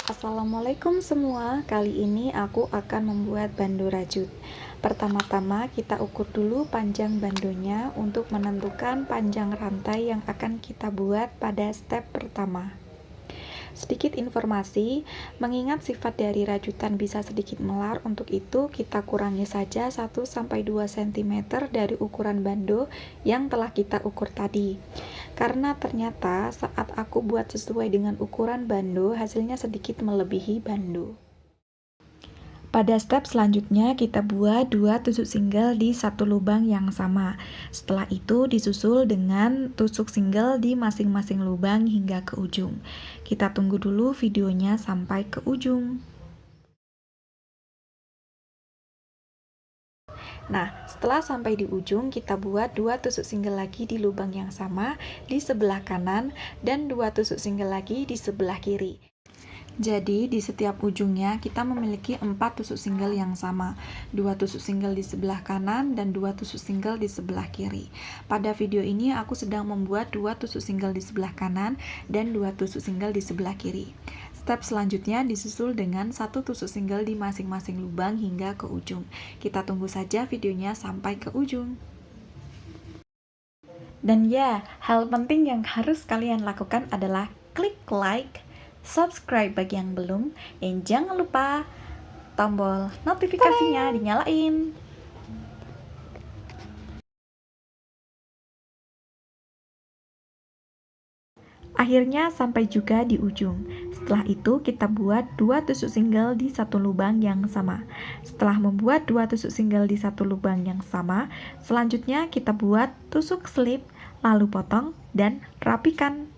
Assalamualaikum semua, kali ini aku akan membuat bando rajut. Pertama-tama kita ukur dulu panjang bandonya untuk menentukan panjang rantai yang akan kita buat pada step pertama. Sedikit informasi, mengingat sifat dari rajutan bisa sedikit melar, untuk itu kita kurangi saja 1-2 cm dari ukuran bando yang telah kita ukur tadi. Karena ternyata saat aku buat sesuai dengan ukuran bando, hasilnya sedikit melebihi bando. Pada step selanjutnya kita buat 2 tusuk single di satu lubang yang sama. Setelah itu disusul dengan tusuk single di masing-masing lubang hingga ke ujung. Kita tunggu dulu videonya sampai ke ujung. Nah, setelah sampai di ujung, kita buat 2 tusuk single lagi di lubang yang sama di sebelah kanan dan 2 tusuk single lagi di sebelah kiri. Jadi, di setiap ujungnya kita memiliki 4 tusuk single yang sama, 2 tusuk single di sebelah kanan dan 2 tusuk single di sebelah kiri. Pada video ini aku sedang membuat 2 tusuk single di sebelah kanan dan 2 tusuk single di sebelah kiri. Step selanjutnya disusul dengan 1 tusuk single di masing-masing lubang hingga ke ujung. Kita tunggu saja videonya sampai ke ujung. Dan ya, hal penting yang harus kalian lakukan adalah klik like, subscribe bagi yang belum, dan jangan lupa tombol notifikasinya dinyalain. Akhirnya sampai juga di ujung. Setelah itu kita buat 2 tusuk single di satu lubang yang sama. Setelah membuat 2 tusuk single di satu lubang yang sama, selanjutnya kita buat tusuk slip, lalu potong dan rapikan.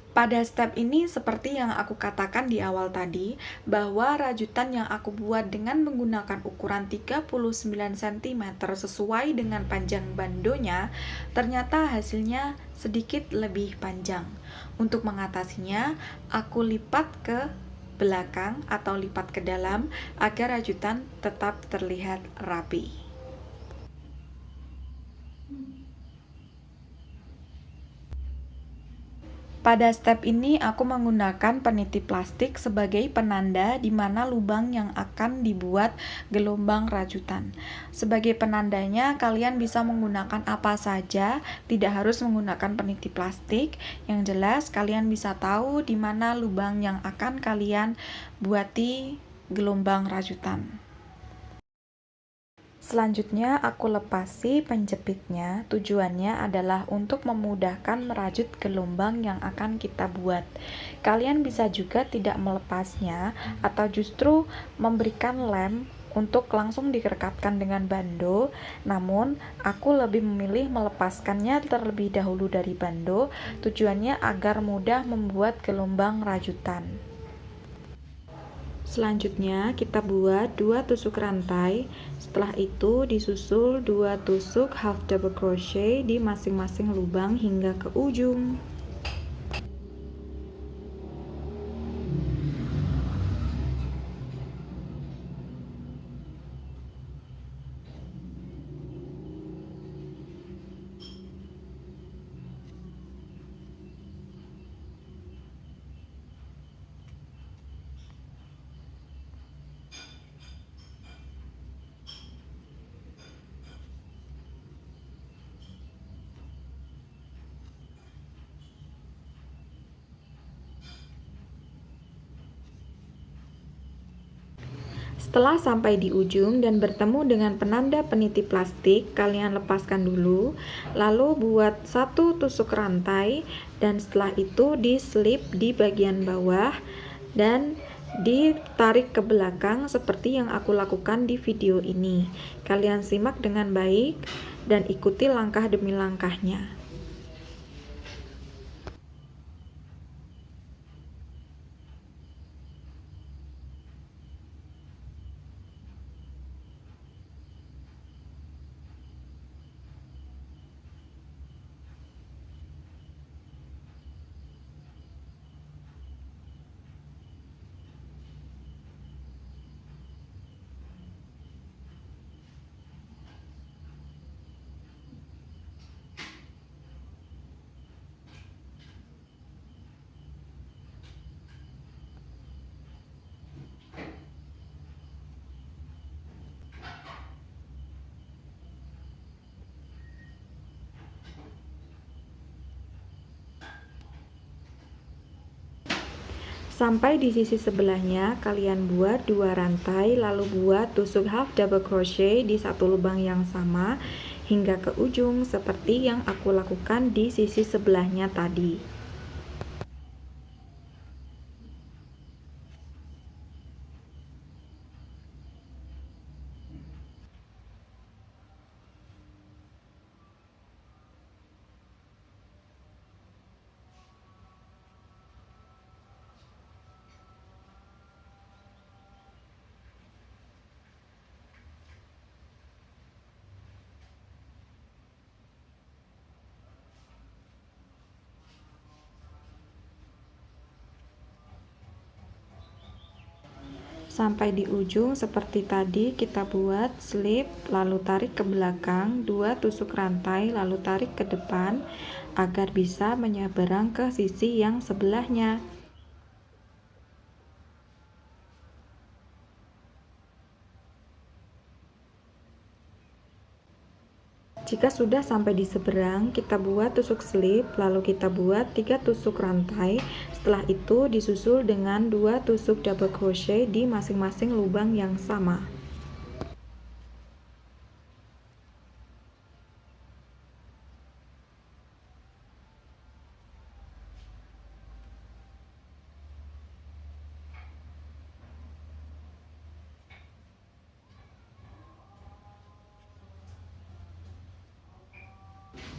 Pada step ini seperti yang aku katakan di awal tadi, bahwa rajutan yang aku buat dengan menggunakan ukuran 39 cm sesuai dengan panjang bandonya, ternyata hasilnya sedikit lebih panjang. Untuk mengatasinya, aku lipat ke belakang atau lipat ke dalam agar rajutan tetap terlihat rapi. Pada step ini aku menggunakan peniti plastik sebagai penanda di mana lubang yang akan dibuat gelombang rajutan. Sebagai penandanya kalian bisa menggunakan apa saja, tidak harus menggunakan peniti plastik. Yang jelas kalian bisa tahu di mana lubang yang akan kalian buati gelombang rajutan. Selanjutnya aku lepasi penjepitnya, tujuannya adalah untuk memudahkan merajut gelombang yang akan kita buat. Kalian bisa juga tidak melepasnya atau justru memberikan lem untuk langsung direkatkan dengan bando, namun aku lebih memilih melepaskannya terlebih dahulu dari bando, tujuannya agar mudah membuat gelombang rajutan. Selanjutnya kita buat 2 tusuk rantai. Setelah itu disusul 2 tusuk half double crochet di masing-masing lubang hingga ke ujung. Setelah sampai di ujung dan bertemu dengan penanda peniti plastik, kalian lepaskan dulu, lalu buat 1 tusuk rantai dan setelah itu diselip di bagian bawah dan ditarik ke belakang seperti yang aku lakukan di video ini. Kalian simak dengan baik dan ikuti langkah demi langkahnya. Sampai di sisi sebelahnya, kalian buat 2 rantai, lalu buat tusuk half double crochet di satu lubang yang sama hingga ke ujung seperti yang aku lakukan di sisi sebelahnya tadi. Sampai di ujung seperti tadi, kita buat slip, lalu tarik ke belakang, 2 tusuk rantai, lalu tarik ke depan agar bisa menyeberang ke sisi yang sebelahnya. Jika sudah sampai di seberang, kita buat tusuk slip, lalu kita buat 3 tusuk rantai. Setelah itu disusul dengan 2 tusuk double crochet di masing-masing lubang yang sama.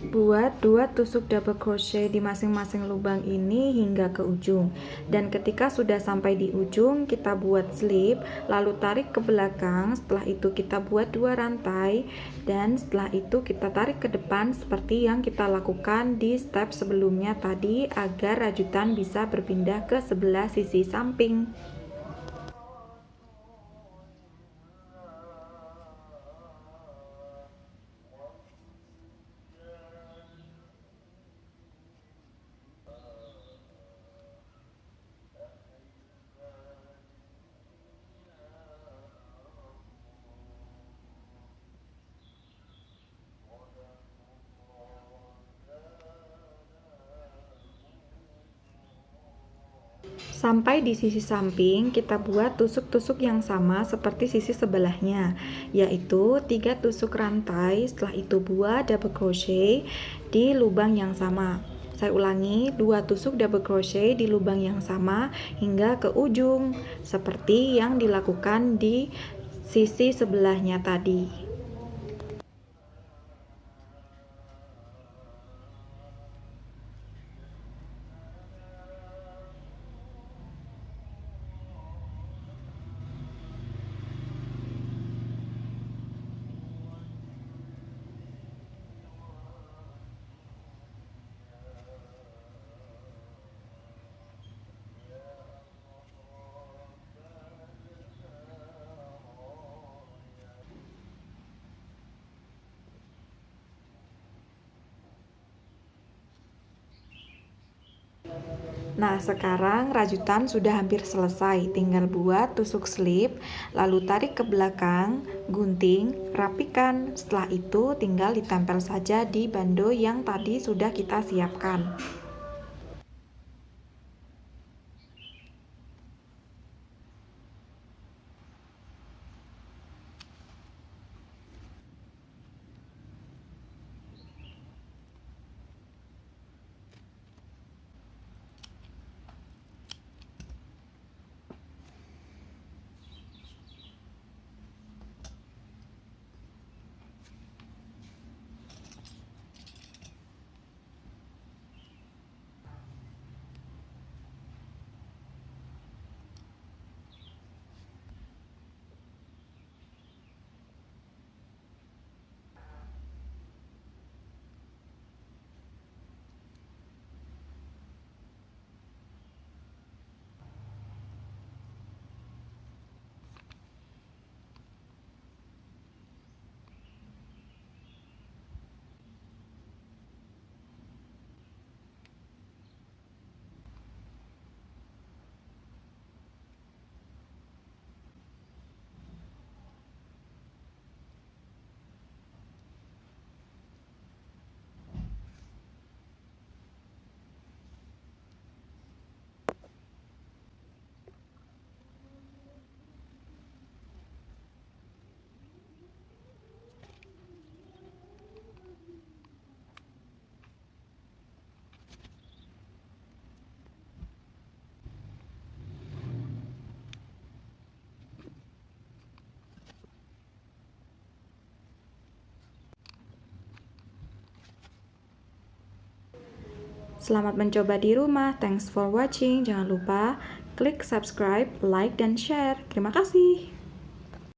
Buat 2 tusuk double crochet di masing-masing lubang ini hingga ke ujung. Dan ketika sudah sampai di ujung, kita buat slip, lalu tarik ke belakang. Setelah itu kita buat 2 rantai, dan setelah itu kita tarik ke depan seperti yang kita lakukan di step sebelumnya tadi agar rajutan bisa berpindah ke sebelah sisi samping. Sampai di sisi samping, kita buat tusuk-tusuk yang sama seperti sisi sebelahnya, yaitu 3 tusuk rantai, setelah itu buat double crochet di lubang yang sama. Saya ulangi, 2 tusuk double crochet di lubang yang sama hingga ke ujung, seperti yang dilakukan di sisi sebelahnya tadi. Nah, sekarang rajutan sudah hampir selesai. Tinggal buat tusuk slip, lalu tarik ke belakang, gunting, rapikan. Setelah itu tinggal ditempel saja di bando yang tadi sudah kita siapkan. Selamat mencoba di rumah. Thanks for watching. Jangan lupa klik subscribe, like, dan share. Terima kasih.